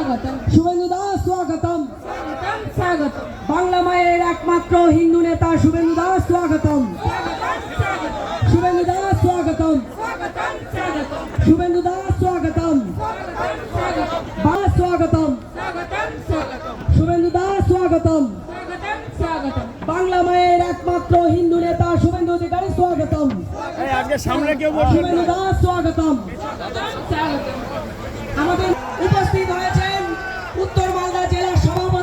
শুভেন্দু দাস স্বাগতম। স্বাগত। বাংলা মায়ের একমাত্র হিন্দু নেতা শুভেন্দু দাস স্বাগতম। শুভেন্দু দাস স্বাগতম। শুভেন্দু দাস স্বাগতম। স্বাগতম। শুভেন্দু দাস স্বাগতম। বাংলা মায়ের একমাত্র হিন্দু নেতা শুভেন্দু অধিকারী স্বাগতম। শুভেন্দু দাস স্বাগতম। আমাদের উপস্থিত হয়েছেন উত্তর মালদা জেলার সভাপতি